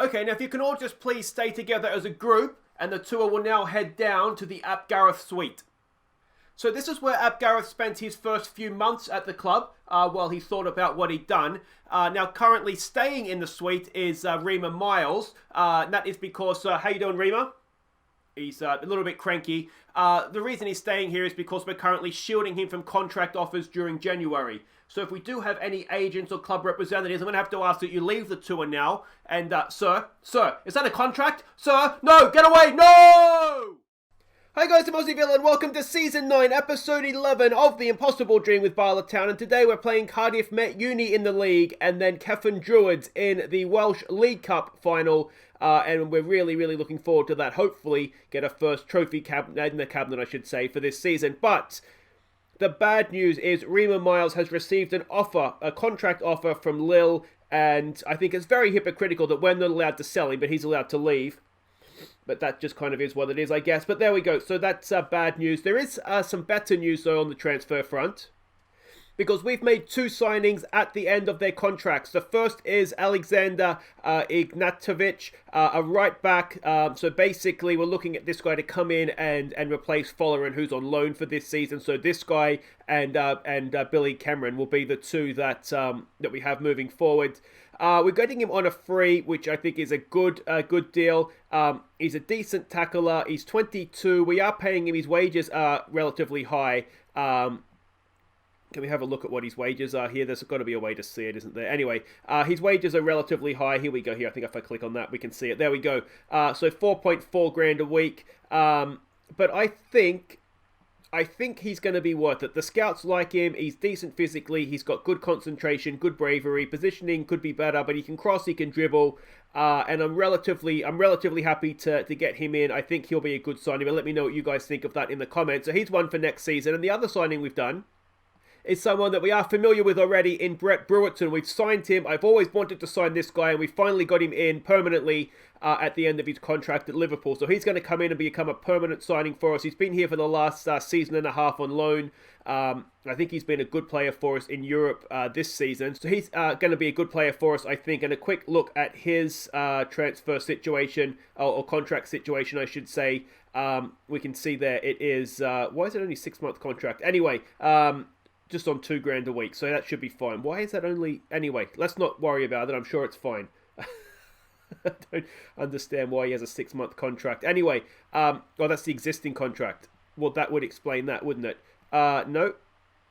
Okay, now if you can all just please stay together as a group, and the tour will now head down to the Ap Gareth suite. So this is where Ap Gareth spent his first few months at the club while he thought about what he'd done. Now currently staying in the suite is Rima Miles. And that is because, how you doing, Rima? He's a little bit cranky. The reason he's staying here is because we're currently shielding him from contract offers during January. So if we do have any agents or club representatives, I'm going to have to ask that you leave the tour now. And, sir, is that a contract? Sir, no, get away, no! Hi guys, I'm Aussie and welcome to Season 9, Episode 11 of The Impossible Dream with Bala Town. And today we're playing Cardiff Met Uni in the league and then Cefn Druids in the Welsh League Cup Final. And we're really looking forward to that. Hopefully get a first trophy in the cabinet, I should say, for this season. But the bad news is Rima Miles has received an offer, a contract offer from Lille. And I think it's very hypocritical that we're not allowed to sell him, but he's allowed to leave. But that just kind of is what it is, I guess. But there we go. So that's bad news. There is some better news, though, on the transfer front. Because we've made two signings at the end of their contracts. The first is Alexander Ignatovic, a right back. So basically, we're looking at this guy to come in and replace Follerin, who's on loan for this season. So this guy and Billy Cameron will be the two that we have moving forward. We're getting him on a free, which I think is a good deal. He's a decent tackler. He's 22. We are paying him. His wages are relatively high. Can we have a look at what his wages are here? There's got to be a way to see it, isn't there? Anyway, his wages are relatively high. Here we go. Here, I think if I click on that, we can see it. There we go. So 4.4 grand a week. But I think he's going to be worth it. The scouts like him. He's decent physically. He's got good concentration, good bravery. Positioning could be better, but he can cross, he can dribble. And I'm relatively happy to get him in. I think he'll be a good signing. But let me know what you guys think of that in the comments. So he's one for next season. And the other signing we've done is someone that we are familiar with already in Brett Brewerton. We've signed him. I've always wanted to sign this guy, and we finally got him in permanently at the end of his contract at Liverpool. So he's going to come in and become a permanent signing for us. He's been here for the last season and a half on loan. I think he's been a good player for us in Europe this season. So he's going to be a good player for us, I think. And a quick look at his transfer situation, or contract situation, I should say. We can see there it is... why is it only a 6-month contract? Anyway... just on 2 grand a week, so that should be fine. Why is that only... Anyway, let's not worry about it. I'm sure it's fine. I don't understand why he has a 6-month contract. Anyway, well, that's the existing contract. Well, that would explain that, wouldn't it? No,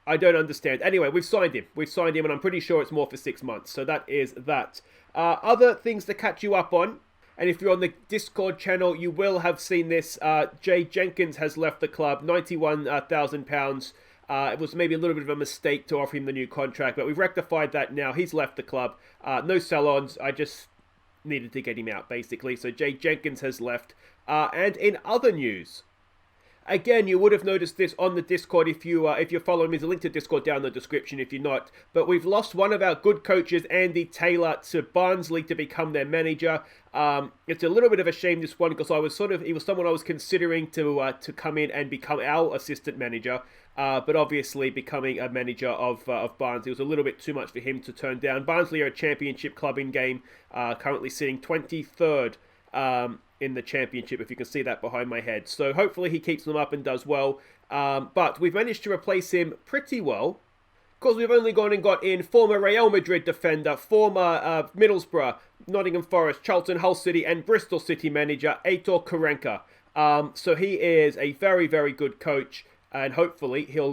I don't understand. Anyway, we've signed him. And I'm pretty sure it's more for 6 months. So that is that. Other things to catch you up on. And if you're on the Discord channel, you will have seen this. Jay Jenkins has left the club, £91,000. It was maybe a little bit of a mistake to offer him the new contract, but we've rectified that now. He's left the club. No sell-ons. I just needed to get him out, basically. So Jay Jenkins has left. And in other news, again, you would have noticed this on the Discord if you're following me. There's a link to Discord down in the description if you're not. But we've lost one of our good coaches, Andy Taylor, to Barnsley to become their manager. It's a little bit of a shame, this one, because he was someone I was considering to come in and become our assistant manager. But obviously becoming a manager of Barnsley was a little bit too much for him to turn down. Barnsley are a championship club in game, currently sitting 23rd in the championship, if you can see that behind my head. So hopefully he keeps them up and does well. But we've managed to replace him pretty well, because we've only gone and got in former Real Madrid defender, former Middlesbrough, Nottingham Forest, Charlton, Hull City and Bristol City manager, Aitor Karanka. So he is a very good coach. And hopefully he'll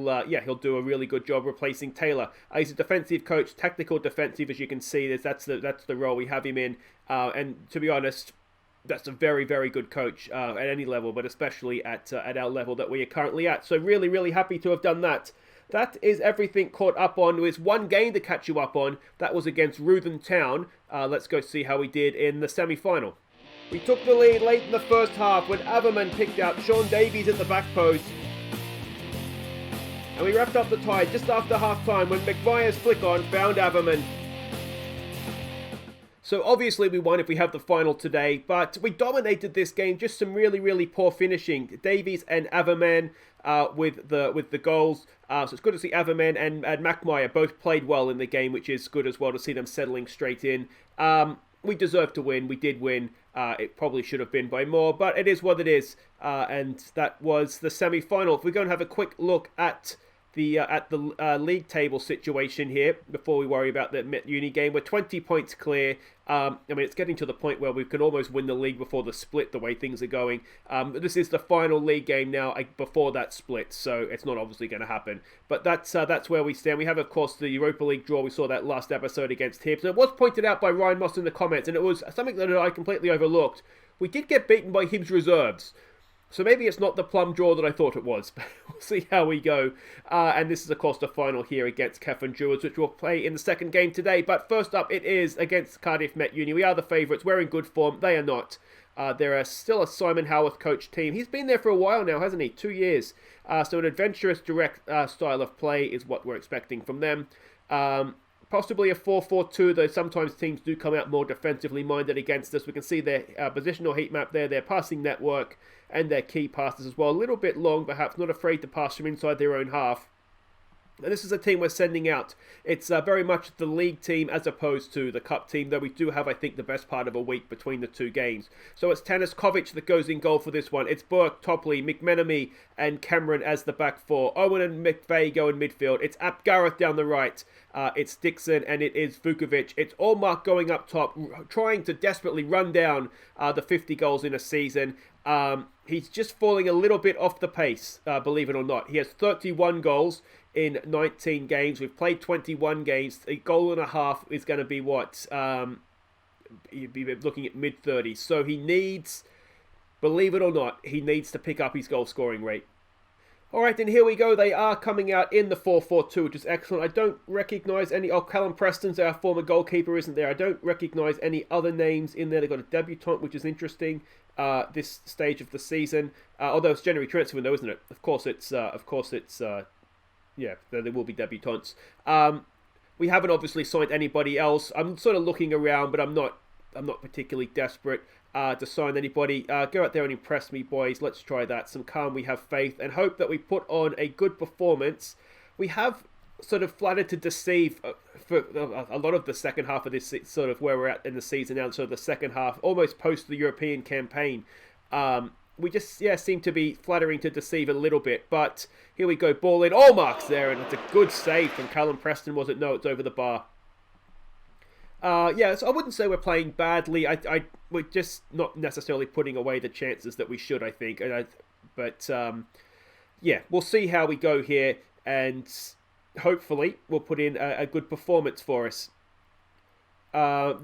do a really good job replacing Taylor. He's a defensive coach, tactical defensive, as you can see. That's the role we have him in. And to be honest, that's a very good coach at any level, but especially at our level that we are currently at. So really happy to have done that. That is everything caught up on. There's one game to catch you up on. That was against Ruthen Town. Let's go see how we did in the semi-final. We took the lead late in the first half when Averman picked out Sean Davies at the back post. And we wrapped up the tie just after half-time when McVire's flick-on found Averman. So obviously we won if we have the final today, but we dominated this game. Just some really poor finishing. Davies and Averman with the goals. So it's good to see Averman and Mackmeyer both played well in the game, which is good as well to see them settling straight in. we deserved to win. We did win. It probably should have been by more, but it is what it is. And that was the semi-final. If we're going to have a quick look at the league table situation here before we worry about the Met Uni game, we're 20 points clear. It's getting to the point where we can almost win the league before the split, the way things are going. This is the final league game now before that split, so it's not obviously going to happen. But that's where we stand. We have, of course, the Europa League draw. We saw that last episode against Hibs. It was pointed out by Ryan Moss in the comments, and it was something that I completely overlooked. We did get beaten by Hibs reserves. So maybe it's not the plum draw that I thought it was, but we'll see how we go. And this is, of course, the final here against Cefn Druids, which we'll play in the second game today. But first up, it is against Cardiff Met Uni. We are the favourites. We're in good form. They are not. They're still a Simon Howarth coach team. He's been there for a while now, hasn't he? 2 years. So an adventurous, direct style of play is what we're expecting from them. Possibly a 4-4-2, though sometimes teams do come out more defensively minded against us. We can see their positional heat map there, their passing network, and their key passes as well. A little bit long, perhaps, not afraid to pass from inside their own half. And this is a team we're sending out. It's very much the league team as opposed to the cup team, though we do have, I think, the best part of a week between the two games. So it's Tanaskovic that goes in goal for this one. It's Burke, Topley, McMenemy, and Cameron as the back four. Owen and McVeigh go in midfield. It's Ap Gareth down the right. It's Dixon, and it is Vukovic. It's Allmark going up top, trying to desperately run down the 50 goals in a season. He's just falling a little bit off the pace, believe it or not. He has 31 goals in 19 games. We've played 21 games. A goal and a half is going to be what? You'd be looking at mid-30s. So he needs, believe it or not, he needs to pick up his goal scoring rate. Alright, then here we go. They are coming out in the 4-4-2, which is excellent. I don't recognise any... Oh, Callum Preston's our former goalkeeper, isn't there? I don't recognise any other names in there. They've got a debutant, which is interesting, this stage of the season. Although it's January transfer window, isn't it? Of course it's yeah, there will be debutants. We haven't obviously signed anybody else. I'm sort of looking around, but I'm not particularly desperate to sign anybody. Go out there and impress me, boys. Let's try that. Some calm, we have faith, and hope that we put on a good performance. We have sort of flattered to deceive for a lot of the second half of this, sort of where we're at in the season now, sort of the second half, almost post the European campaign. We just, seem to be flattering to deceive a little bit. But here we go, ball in. Allmark's there, and it's a good save from Callum Preston, was it? No, it's over the bar. So I wouldn't say we're playing badly. We're just not necessarily putting away the chances that we should, I think. But we'll see how we go here, and hopefully we'll put in a good performance for us. I'm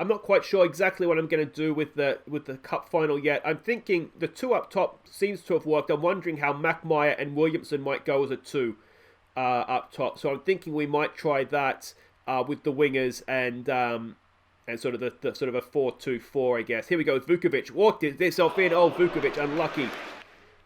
not quite sure exactly what I'm going to do with the cup final yet. I'm thinking the two up top seems to have worked. I'm wondering how Mackmeyer and Williamson might go as a two up top. So I'm thinking we might try that with the wingers and sort of the sort of a 4-2-4, I guess. Here we go. Vukovic walked himself in. Oh, Vukovic, unlucky.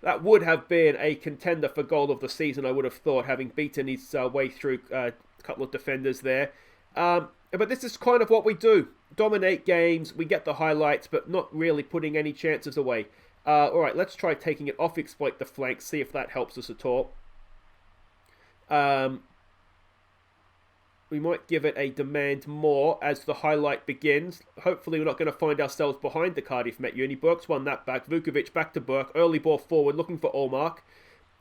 That would have been a contender for goal of the season, I would have thought, having beaten his way through a couple of defenders there. But this is kind of what we do. Dominate games, we get the highlights, but not really putting any chances away. Alright, let's try taking it off, exploit the flank, see if that helps us at all. We might give it a demand more as the highlight begins. Hopefully we're not going to find ourselves behind the Cardiff Met Uni. Burke's won that back. Vukovic back to Burke. Early ball forward, looking for Allmark.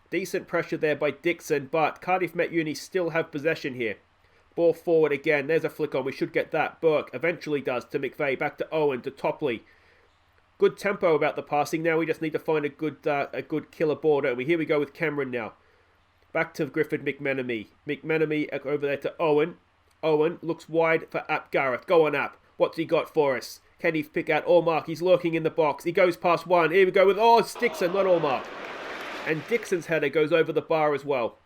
Decent pressure there by Dixon, but Cardiff Met Uni still have possession here. Ball forward again. There's a flick on. We should get that. Burke eventually does to McVeigh. Back to Owen, to Topley. Good tempo about the passing. Now we just need to find a good killer ball, don't we? Here we go with Cameron now. Back to Griffin McMenemy. McMenemy over there to Owen. Owen looks wide for Ap Gareth. Go on, Ap. What's he got for us? Can he pick out Allmark? He's lurking in the box. He goes past one. Here we go with... Oh, it's Dixon, not Allmark. And Dixon's header goes over the bar as well.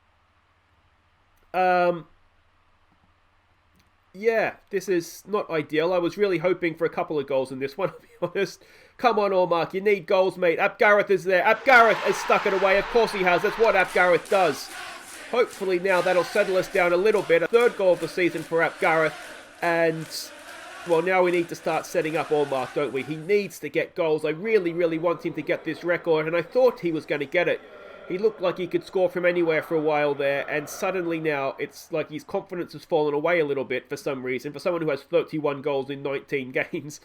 Yeah, this is not ideal. I was really hoping for a couple of goals in this one, I'll be honest. Come on, Allmark. You need goals, mate. Ap Gareth is there. Ap Gareth has stuck it away. Of course he has. That's what Ap Gareth does. Hopefully now that'll settle us down a little bit. A third goal of the season for Ap Gareth. And, well, now we need to start setting up Allmark, don't we? He needs to get goals. I really, really want him to get this record. And I thought he was going to get it. He looked like he could score from anywhere for a while there, and suddenly now it's like his confidence has fallen away a little bit for some reason. For someone who has 31 goals in 19 games,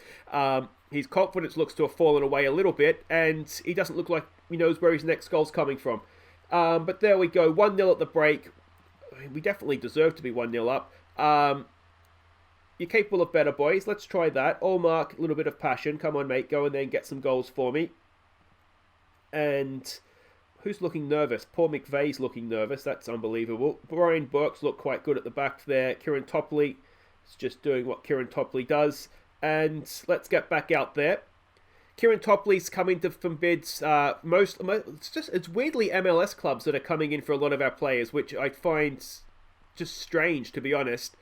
his confidence looks to have fallen away a little bit, and he doesn't look like he knows where his next goal's coming from. But there we go, 1-0 at the break. I mean, we definitely deserve to be 1-0 up. You're capable of better, boys. Let's try that. Allmark, a little bit of passion. Come on, mate. Go in there and get some goals for me. And who's looking nervous? Paul McVeigh's looking nervous. That's unbelievable. Brian Burke's looked quite good at the back there. Kieran Topley is just doing what Kieran Topley does. And let's get back out there. Kieran Topley's coming to from bids. It's weirdly MLS clubs that are coming in for a lot of our players, which I find just strange, to be honest.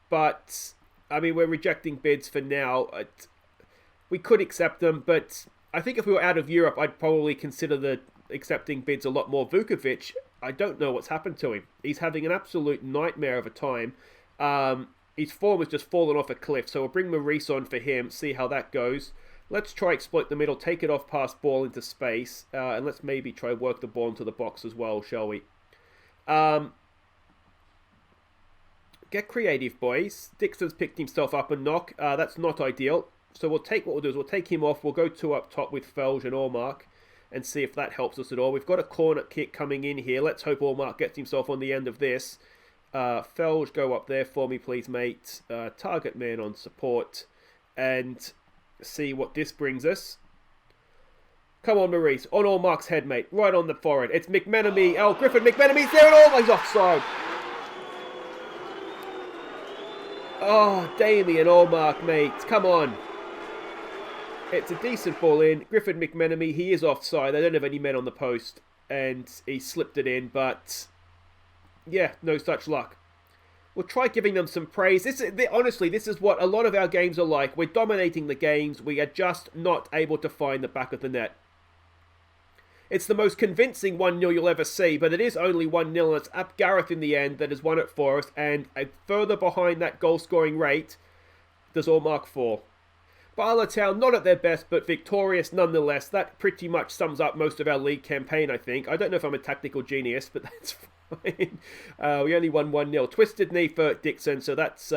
But, I mean, we're rejecting bids for now. We could accept them, but I think if we were out of Europe, I'd probably consider accepting bids a lot more. Vukovic, I don't know what's happened to him. He's having an absolute nightmare of a time. His form has just fallen off a cliff, so we'll bring Maurice on for him, see how that goes. Let's try exploit the middle, take it off past ball into space, and let's maybe try work the ball into the box as well, shall we? Get creative, boys. Dixon's picked himself up a knock. That's not ideal. So we'll take him off. We'll go 2 up top with Felge and Allmark and see if that helps us at all. We've got a corner kick coming in here. Let's hope Allmark gets himself on the end of this. Felge, go up there for me, please, mate. Target man on support. And see what this brings us. Come on, Maurice. On Allmark's head, mate. Right on the forehead. It's McMenemy. Oh, Griffin McMenemy's there and all. He's offside. Oh, Damien Allmark, mate. Come on. It's a decent ball in. Griffin McMenemy, he is offside. They don't have any men on the post. And he slipped it in, but yeah, no such luck. We'll try giving them some praise. Honestly, this is what a lot of our games are like. We're dominating the games. We are just not able to find the back of the net. It's the most convincing 1-0 you'll ever see, but it is only 1-0, and it's Ap Gareth in the end that has won it for us, and further behind that goal-scoring rate does Allmark fall. Bala Town, not at their best, but victorious nonetheless. That pretty much sums up most of our league campaign, I think. I don't know if I'm a tactical genius, but that's fine. We only won 1-0. Twisted knee for Dixon, so that's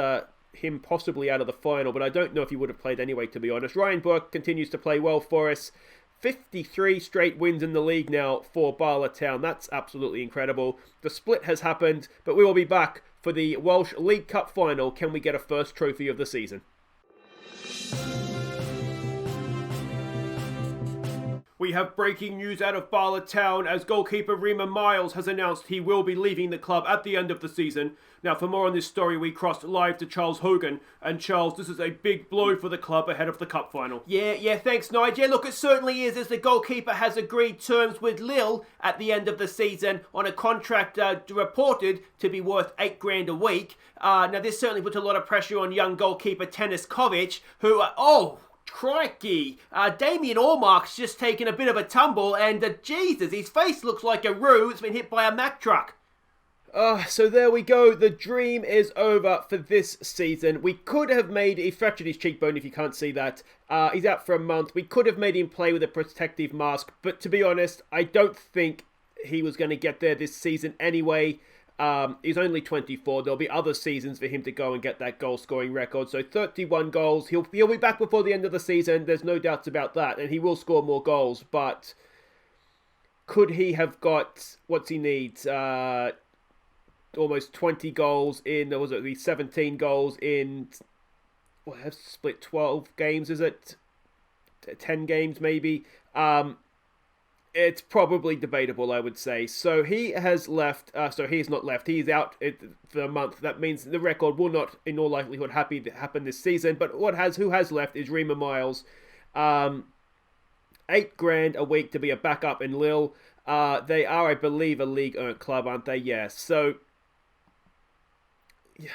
him possibly out of the final, but I don't know if he would have played anyway, to be honest. Ryan Burke continues to play well for us. 53 straight wins in the league now for Bala Town. That's absolutely incredible. The split has happened, but we will be back for the Welsh League Cup Final. Can we get a first trophy of the season? We have breaking news out of Bala Town as goalkeeper Rima Miles has announced he will be leaving the club at the end of the season. Now, for more on this story, we crossed live to Charles Hogan. And Charles, this is a big blow for the club ahead of the cup final. Yeah, thanks, Nigel. Yeah, look, it certainly is, as the goalkeeper has agreed terms with Lille at the end of the season on a contract reported to be worth $8,000 a week. Now, this certainly puts a lot of pressure on young goalkeeper Tenis Kovic, who, crikey. Damien Allmark's just taken a bit of a tumble, and Jesus, his face looks like a roo that's been hit by a Mack truck. So there we go. The dream is over for this season. We could have made... He fractured his cheekbone, if you can't see that. He's out for a month. We could have made him play with a protective mask, but to be honest, I don't think he was going to get there this season anyway. He's only 24. There'll be other seasons for him to go and get that goal-scoring record. So 31 goals. He'll be back before the end of the season. There's no doubts about that. And he will score more goals. But could he have got... What's he need? Almost 20 goals in... Or was it 17 goals in... Well, have split 12 games, is it? 10 games, maybe. It's probably debatable, I would say. So he has left. He's not left. He's out for a month. That means the record will not, in all likelihood, happen this season. But who has left is Rima Miles. $8,000 a week to be a backup in Lille. They are, I believe, a league earned club, aren't they? Yeah. So,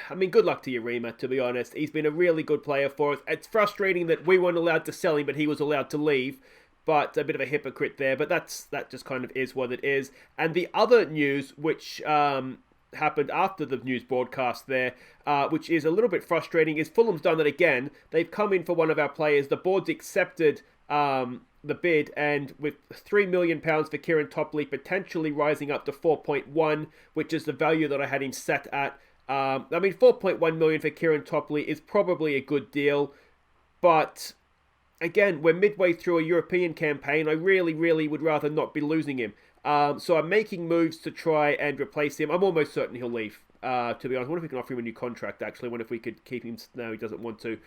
I mean, good luck to you, Rima, to be honest. He's been a really good player for us. It's frustrating that we weren't allowed to sell him, but he was allowed to leave. But a bit of a hypocrite there. But that just kind of is what it is. And the other news, which happened after the news broadcast there, which is a little bit frustrating, is Fulham's done it again. They've come in for one of our players. The board's accepted the bid, and with £3 million for Kieran Topley potentially rising up to 4.1, which is the value that I had him set at. 4.1 million for Kieran Topley is probably a good deal, but again, we're midway through a European campaign. I really, really would rather not be losing him. So I'm making moves to try and replace him. I'm almost certain he'll leave, to be honest. I wonder if we can offer him a new contract, actually. I wonder if we could keep him. No, he doesn't want to.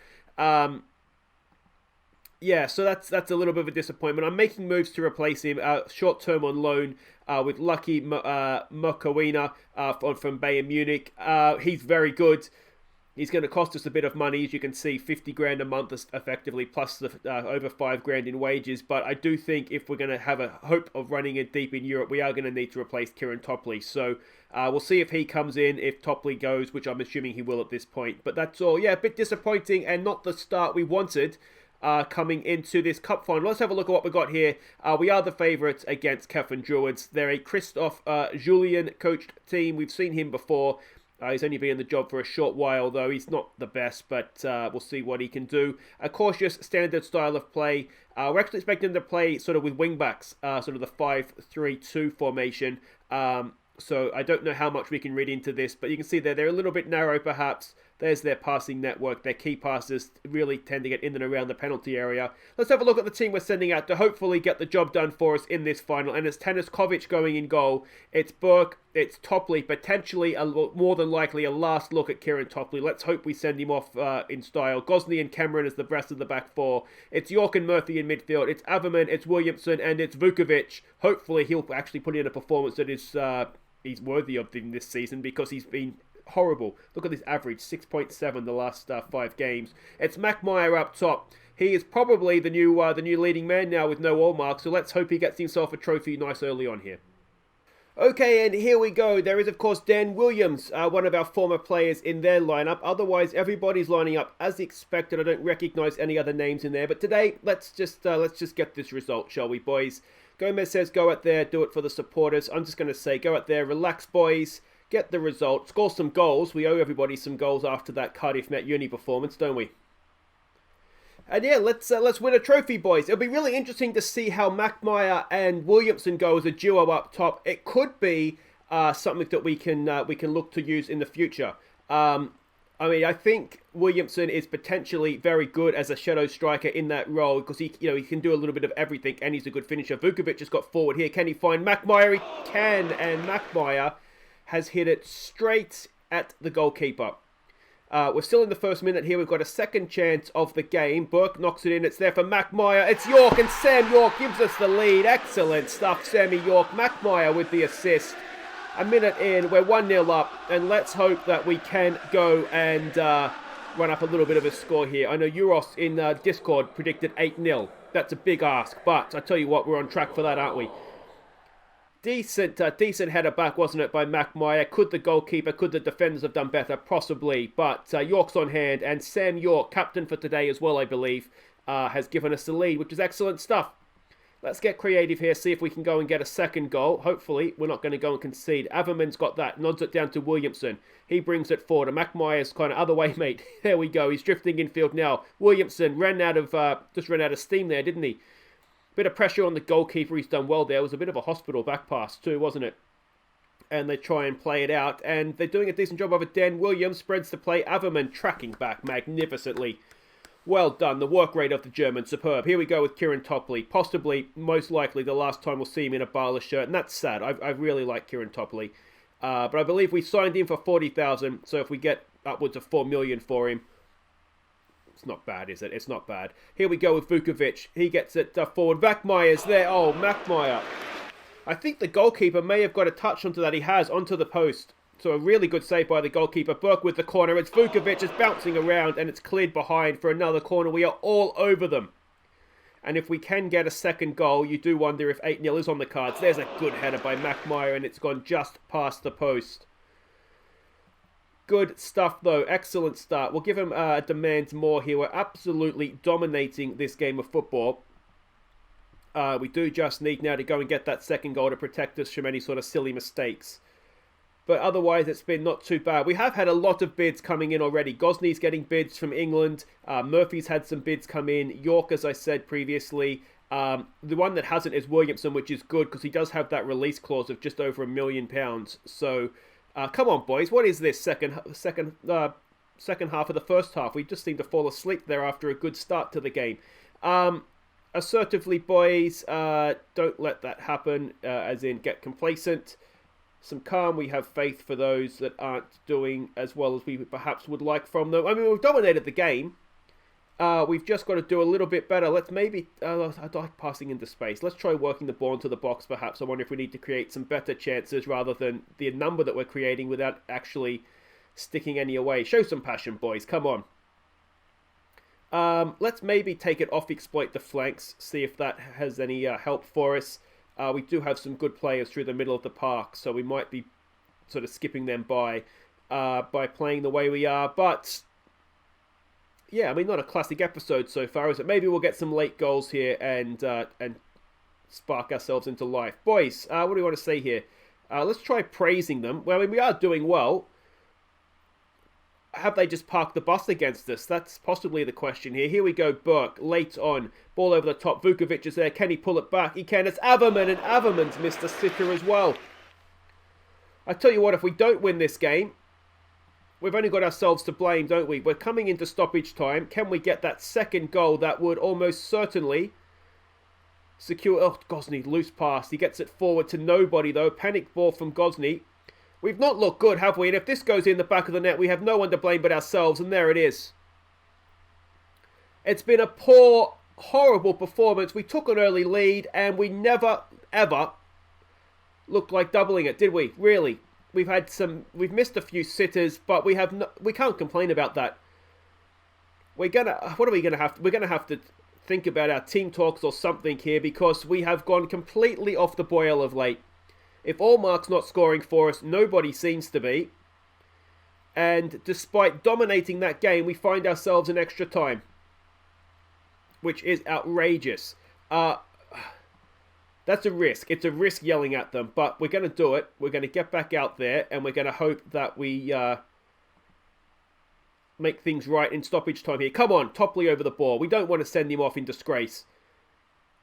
Yeah, so that's a little bit of a disappointment. I'm making moves to replace him short-term on loan with Lucky Mokowina from Bayern Munich. He's very good. He's going to cost us a bit of money, as you can see, 50 grand a month effectively, plus the over 5 grand in wages. But I do think if we're going to have a hope of running it deep in Europe, we are going to need to replace Kieran Topley. So we'll see if he comes in, if Topley goes, which I'm assuming he will at this point. But that's all. Yeah, a bit disappointing and not the start we wanted coming into this cup final. Let's have a look at what we got here. We are the favourites against Cefn Druids. They're a Christophe Julien coached team. We've seen him before. He's only been in the job for a short while, though. He's not the best, but we'll see what he can do. A cautious, standard style of play. We're actually expecting him to play sort of with wing-backs, sort of the 5-3-2 formation. So I don't know how much we can read into this, but you can see they're a little bit narrow, perhaps. There's their passing network. Their key passes really tend to get in and around the penalty area. Let's have a look at the team we're sending out to hopefully get the job done for us in this final. And it's Taniskovic going in goal. It's Burke. It's Topley. Potentially, more than likely, a last look at Kieran Topley. Let's hope we send him off in style. Gosney and Cameron as the rest of the back four. It's York and Murphy in midfield. It's Averman. It's Williamson. And it's Vukovic. Hopefully, he'll actually put in a performance that is he's worthy of in this season, because he's been horrible. Look at this average, 6.7 the last 5 games. It's Mackmeyer up top. He is probably the new leading man now with no all marks, so let's hope he gets himself a trophy nice early on here. Okay, and here we go. There is, of course, Dan Williams, one of our former players in their lineup. Otherwise, everybody's lining up as expected. I don't recognise any other names in there. But today, let's just get this result, shall we, boys? Gomez says go out there, do it for the supporters. I'm just going to say go out there, relax, boys. Get the result, score some goals. We owe everybody some goals after that Cardiff Met Uni performance, don't we? And yeah, let's win a trophy, boys. It'll be really interesting to see how Mackmeyer and Williamson go as a duo up top. It could be something that we can look to use in the future. I think Williamson is potentially very good as a shadow striker in that role, because he can do a little bit of everything, and he's a good finisher. Vukovic has got forward here. Can he find Mackmeyer? He can, and Mackmeyer has hit it straight at the goalkeeper. We're still in the first minute here. We've got a second chance of the game. Burke knocks it in. It's there for Mackmeyer. It's York, and Sam York gives us the lead. Excellent stuff, Sammy York. Mackmeyer with the assist. A minute in, we're 1-0 up, and let's hope that we can go and run up a little bit of a score here. I know Euros in Discord predicted 8-0. That's a big ask, but I tell you what, we're on track for that, aren't we? Decent header back, wasn't it, by Mackmeyer? Could the goalkeeper, could the defenders have done better? Possibly, but York's on hand, and Sam York, captain for today as well, I believe, has given us the lead, which is excellent stuff. Let's get creative here, see if we can go and get a second goal. Hopefully, we're not going to go and concede. Averman's got that, nods it down to Williamson. He brings it forward, and Mackmeyer's kind of other way, mate. There we go, he's drifting infield now. Williamson just ran out of steam there, didn't he? Bit of pressure on the goalkeeper. He's done well there. It was a bit of a hospital back pass too, wasn't it? And they try and play it out. And they're doing a decent job of it. Dan Williams spreads the play. Averman tracking back magnificently. Well done. The work rate of the German, superb. Here we go with Kieran Topley. Possibly, most likely, the last time we'll see him in a Bala shirt. And that's sad. I really like Kieran Topley. But I believe we signed him for 40,000. So if we get upwards of 4 million for him, it's not bad, is it? It's not bad. Here we go with Vukovic. He gets it forward. Mackmeyer's there. Oh, Mackmeyer. I think the goalkeeper may have got a touch onto that. He has, onto the post. So a really good save by the goalkeeper. Burke with the corner. It's Vukovic. It's bouncing around, and it's cleared behind for another corner. We are all over them. And if we can get a second goal, you do wonder if 8-0 is on the cards. There's a good header by Mackmeyer, and it's gone just past the post. Good stuff, though. Excellent start. We'll give him demands more here. We're absolutely dominating this game of football. We do just need now to go and get that second goal to protect us from any sort of silly mistakes. But otherwise, it's been not too bad. We have had a lot of bids coming in already. Gosney's getting bids from England. Murphy's had some bids come in. York, as I said previously. The one that hasn't is Williamson, which is good because he does have that release clause of just over £1 million. So, come on, boys. What is this second half of the first half? We just seem to fall asleep there after a good start to the game. Assertively, boys, don't let that happen, as in get complacent. Some calm. We have faith for those that aren't doing as well as we perhaps would like from them. I mean, we've dominated the game. We've just got to do a little bit better. Let's maybe... I like passing into space. Let's try working the ball into the box, perhaps. I wonder if we need to create some better chances rather than the number that we're creating without actually sticking any away. Show some passion, boys. Come on. Let's maybe take it off, exploit the flanks, see if that has any help for us. We do have some good players through the middle of the park, so we might be sort of skipping them by playing the way we are. But, yeah, I mean, not a classic episode so far, is it? Maybe we'll get some late goals here and spark ourselves into life. Boys, what do we want to say here? Let's try praising them. Well, I mean, we are doing well. Have they just parked the bus against us? That's possibly the question here. Here we go, Burke, late on. Ball over the top. Vukovic is there. Can he pull it back? He can. It's Averman, and Averman's missed a sitter as well. I tell you what, if we don't win this game, we've only got ourselves to blame, don't we? We're coming into stoppage time. Can we get that second goal that would almost certainly secure... Oh, Gosney, loose pass. He gets it forward to nobody, though. Panic ball from Gosney. We've not looked good, have we? And if this goes in the back of the net, we have no one to blame but ourselves. And there it is. It's been a poor, horrible performance. We took an early lead and we never, ever looked like doubling it, did we? Really? We've missed a few sitters, but we can't complain about that. We're going to have to think about our team talks or something here because we have gone completely off the boil of late. If Allmark's not scoring for us, nobody seems to be. And despite dominating that game, we find ourselves in extra time. Which is outrageous. That's a risk. It's a risk yelling at them. But we're going to do it. We're going to get back out there. And we're going to hope that we make things right in stoppage time here. Come on, Topley over the ball. We don't want to send him off in disgrace.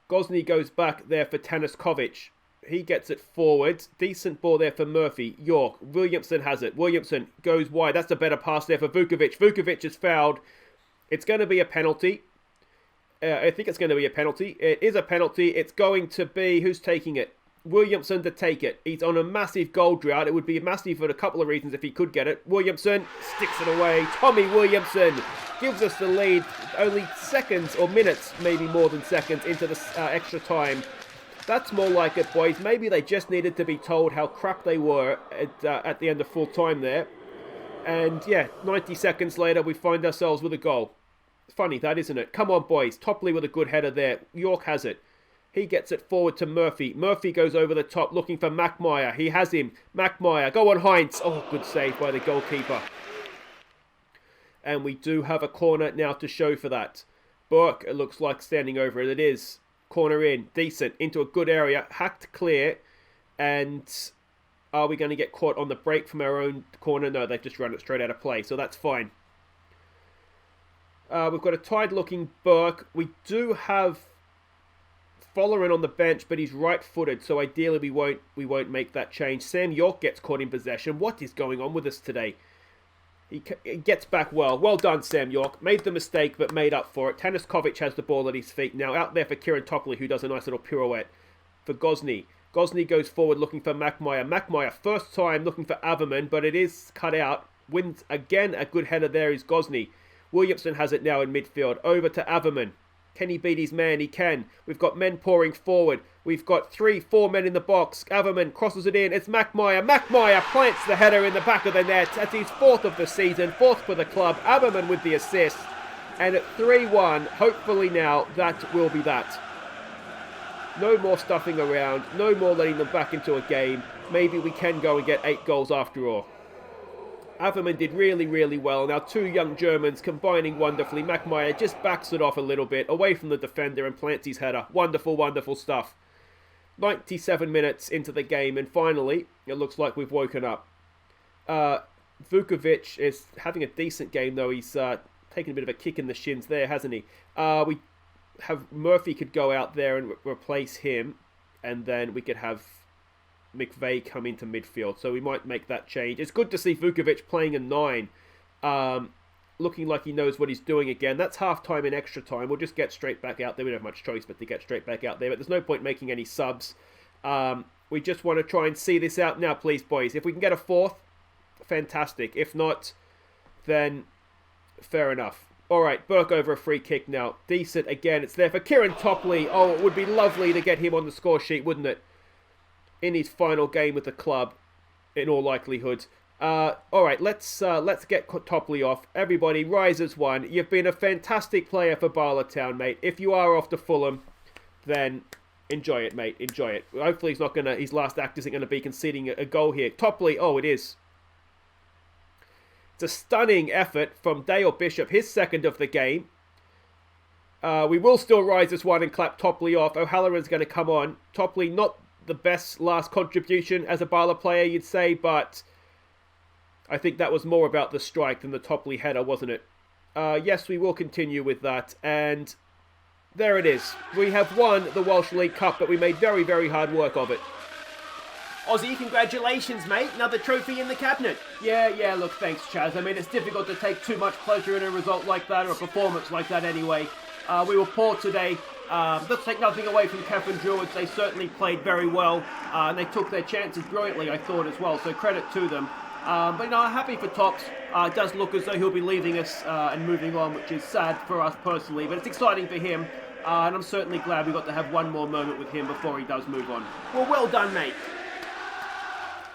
Gosney goes back there for Tanaskovic. He gets it forward. Decent ball there for Murphy. York. Williamson has it. Williamson goes wide. That's a better pass there for Vukovic. Vukovic is fouled. It's going to be a penalty. I think it's going to be a penalty. It is a penalty. It's going to be... Who's taking it? Williamson to take it. He's on a massive goal drought. It would be massive for a couple of reasons if he could get it. Williamson sticks it away. Tommy Williamson gives us the lead. Only seconds or minutes, maybe more than seconds, into the extra time. That's more like it, boys. Maybe they just needed to be told how crap they were at the end of full time there. And yeah, 90 seconds later, we find ourselves with a goal. Funny that, isn't it? Come on, boys. Topley with a good header there. York has it. He gets it forward to Murphy. Murphy goes over the top looking for Mackmeyer. He has him. Mackmeyer. Go on, Heinz. Oh, good save by the goalkeeper. And we do have a corner now to show for that. Burke, it looks like standing over it. It is. Corner in, decent, into a good area, hacked clear, and are we going to get caught on the break from our own corner? No, they've just run it straight out of play, so that's fine. We've got a tired-looking Burke. We do have Follerin on the bench, but he's right-footed, so ideally we won't make that change. Sam York gets caught in possession. What is going on with us today? He gets back well. Well done, Sam York. Made the mistake, but made up for it. Tanaskovic has the ball at his feet now. Out there for Kieran Topley, who does a nice little pirouette. For Gosney. Gosney goes forward looking for Mackmeyer. Mackmeyer, first time looking for Averman, but it is cut out. Wins again. A good header there is Gosney. Williamson has it now in midfield. Over to Averman. Can he beat his man? He can. We've got men pouring forward. We've got 3-4 men in the box. Averman crosses it in. It's Mackmeyer. Mackmeyer plants the header in the back of the net. That's his fourth of the season. Fourth for the club. Averman with the assist. And at 3-1, hopefully now, that will be that. No more stuffing around. No more letting them back into a game. Maybe we can go and get 8 goals after all. Averman did really, really well. Now 2 young Germans combining wonderfully. Mackmeyer just backs it off a little bit, away from the defender and plants his header. Wonderful, wonderful stuff. 97 minutes into the game, and finally, it looks like we've woken up. Vukovic is having a decent game, though. He's taken a bit of a kick in the shins there, hasn't he? We have Murphy could go out there and replace him, and then we could have McVeigh come into midfield. So we might make that change. It's good to see Vukovic playing a 9, looking like he knows what he's doing again. That's half-time and extra time. We'll just get straight back out there. We don't have much choice but to get straight back out there. But there's no point making any subs. We just want to try and see this out now, please, boys. If we can get a 4th, fantastic. If not, then fair enough. All right, Burke over a free kick now. Decent again. It's there for Kieran Topley. Oh, it would be lovely to get him on the score sheet, wouldn't it? In his final game with the club, in all likelihood. All right, let's get Topley off. Everybody, rise as one. You've been a fantastic player for Bala Town, mate. If you are off to Fulham, then enjoy it, mate. Enjoy it. Hopefully, his last act isn't gonna be conceding a goal here. Topley, oh, it is. It's a stunning effort from Dale Bishop, his 2nd of the game. We will still rise as one and clap Topley off. O'Halloran's going to come on. Topley, not the best last contribution as a Bala player, you'd say, but I think that was more about the strike than the Topley header, wasn't it? Yes, we will continue with that. And there it is. We have won the Welsh League Cup, but we made very, very hard work of it. Aussie, congratulations, mate. Another trophy in the cabinet. Yeah, look, thanks, Chaz. I mean, it's difficult to take too much pleasure in a result like that, or a performance like that anyway. We were poor today. Let's take nothing away from Cefn Druids. They certainly played very well, and they took their chances brilliantly, I thought, as well, so credit to them. But, I'm happy for Tops. It does look as though he'll be leaving us and moving on, which is sad for us personally, but it's exciting for him, and I'm certainly glad we got to have one more moment with him before he does move on. Well done, mate.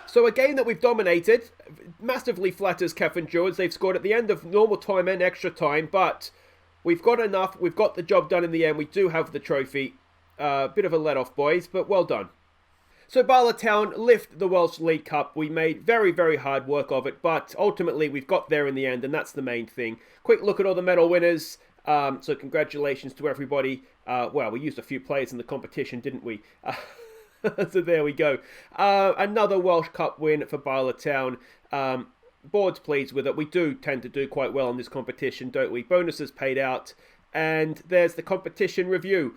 So a game that we've dominated massively flatters Cefn Druids. They've scored at the end of normal time and extra time, but we've got enough. We've got the job done in the end. We do have the trophy. Bit of a let-off, boys, but well done. So Bala Town lift the Welsh League Cup. We made very, very hard work of it, but ultimately we've got there in the end, and that's the main thing. Quick look at all the medal winners. So congratulations to everybody. Well, we used a few players in the competition, didn't we? So there we go. Another Welsh Cup win for Bala Town. Board's pleased with it. We do tend to do quite well in this competition, don't we? Bonuses paid out. And there's the competition review.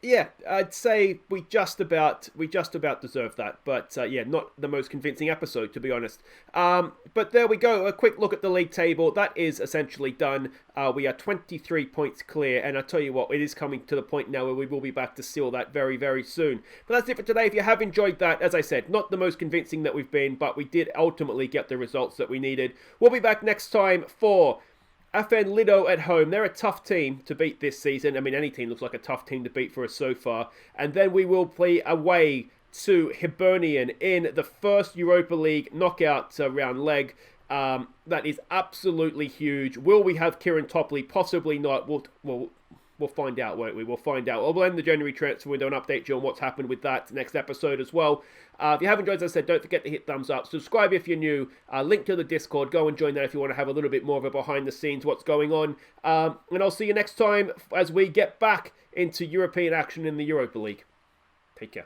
Yeah, I'd say we just about deserve that. But yeah, not the most convincing episode, to be honest. But there we go. A quick look at the league table. That is essentially done. We are 23 points clear. And I tell you what, it is coming to the point now where we will be back to seal that very, very soon. But that's it for today. If you have enjoyed that, as I said, not the most convincing that we've been, but we did ultimately get the results that we needed. We'll be back next time for FN Lido at home. They're a tough team to beat this season. I mean, any team looks like a tough team to beat for us so far. And then we will play away to Hibernian in the first Europa League knockout round leg. That is absolutely huge. Will we have Kieran Topley? Possibly not. We'll find out, won't we? We'll find out. We'll end the January transfer window and update you on what's happened with that next episode as well. If you have enjoyed, as I said, don't forget to hit thumbs up. Subscribe if you're new. Link to the Discord. Go and join that if you want to have a little bit more of a behind the scenes what's going on. And I'll see you next time as we get back into European action in the Europa League. Take care.